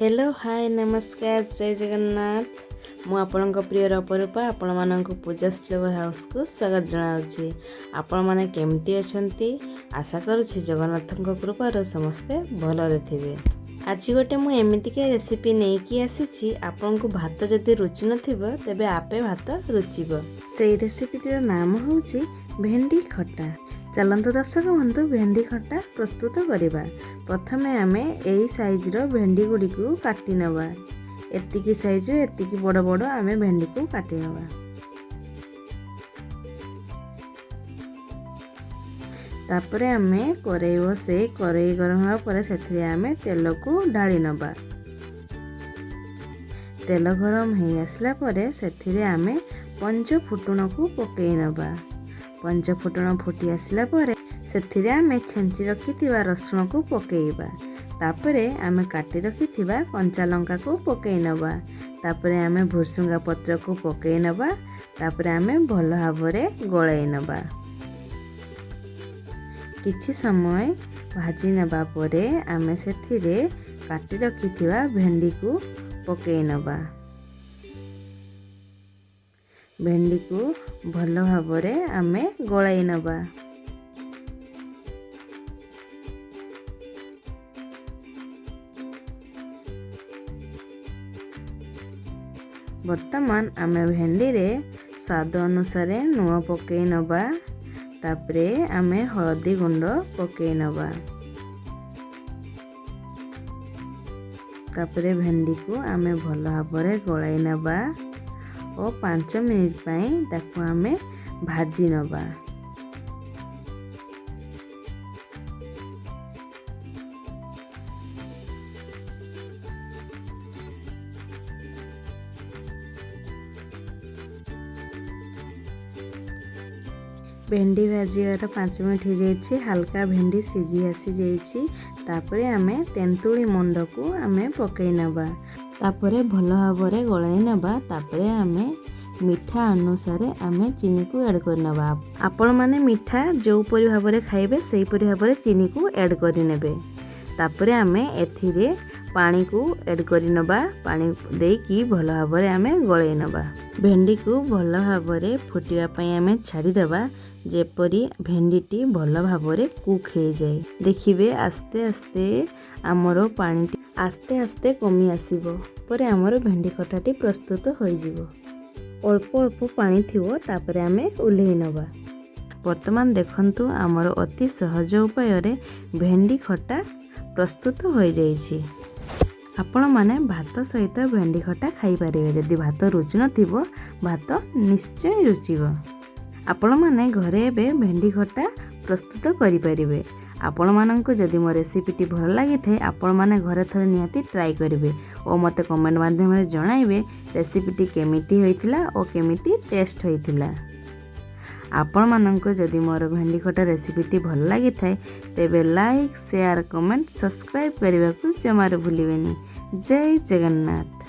Hello hi नमस्कार जय जगन्नाथ मु आपण प्रिय अपरूपा आपण मानक पूजा फ्लेवर हाउस को स्वागत जनाऊँगी। आपण माने केमती अछंती आशा करुछि जगन्नाथ कृपार समस्ते भलरे थिबे। आज गोटे मु एमितिका रेसिपी नेकी आसीछि। आपण को भात जदि रुचि नथिबो तेबे आपे भात रुचिबो। सेही रेसिपीटीर नाम होउछि भेंडी खट्टा। चलंतु दर्शक बंधु भेंडी खट्टा प्रस्तुत करिबा। प्रथमे आमे एई साइज रो भेंडी गुडी को काटी नबा। एतिकी साइज एतिकी बड़ बड़ आमे भेंडी को काटी नबा। तापरे आमे करेई बसे करेई गरम होगा परे सेथिरे आमे तेल को ढाली नबा। तेल गरम हे आसला परे सेथिरे आमे पंच फुटण को पकेई नबा। पंच फुटण फुटी आसला परे सेथिरे आमे छेंची रखिथिबा रसुण को पकेइबा। तापरे आमे काटी रखिथिबा कंचा लंका को पकेई नबा। तापरे आमे भुसुंगा पत्र को पकेई नबा। तापरे आमे भल भाबरे गळाई नबा। किछि समय भाजी नबा परे आमे सेथिरे काटी रखिथिबा भेंडी को पकेई नबा। भेंडी को भल भाबरे आमे गळाई नबा। वर्तमान आमे भेंडी रे स्वाद अनुसार लूण पकेई नबा। तापरे आमे हळदी गुंड पकेई नबा। तापरे भेंडी को आमे भल भाबरे गळाई नबा और 5 मिनिट पाई ताको आमे भाजी नबा। भेंडी भाजीवार 5 मिनिट हो जाइए। हल्का भेंडी सीझी आसी जाइए। तापरे आमे तेंतुली मंड को आमे पकई नबा। तापरे भल भाबरे गळाई नबा। तापरे आमे मिठा अनुसार आमे चीनी को ऐड कर नबा। आपण माने मिठा जो परि भाबरे खाइबे सेही परि भाबरे चीनी को ऐड करि नेबे। तापरे आमे एथिरे पानी को ऐड करि नबा। पानी देकी भल भाबरे आमे गळाई नबा। भेंडी को भल भाबरे फुटिया पई आमे छाडी देबा। जेपरी भेंडीटी भल भाबरे कुक हो जाए। देखिबे आस्ते आस्ते आमर पानी आस्ते आस्ते कमी आसीबो परे आमर भेंडी खट्टाटी प्रस्तुत हो जिवो। अल्प अल्प पानी थिवो तापरे आमे उल्हेई नबा। वर्तमान देखंतु आमर अति सहज उपाय रे भेंडी खट्टा प्रस्तुत हो जाइछि। आपण माने भात सहित भेंडी खट्टा खाई पारिबे। यदि भात रुचि नथिबो भात निश्चय रुचिबो। आपण माने घरे बे भेंडी खट्टा प्रस्तुत करि परिबे। आपण माननको जदि मो रेसिपीटी भल लागि थे आपण माने घरे थरे निहाती ट्राई करिवे और मते कमेंट माध्यम रे जणाइबे रेसिपीटी केमिति होइथिला और केमिति टेस्ट होइथिला। आपण माननको जदि मोर भेंडी खट्टा रेसिपीटी भल लागि थे तेबे लाइक शेयर कमेंट सब्सक्राइब करबा को जमार भूलिबेनी। जय जगन्नाथ।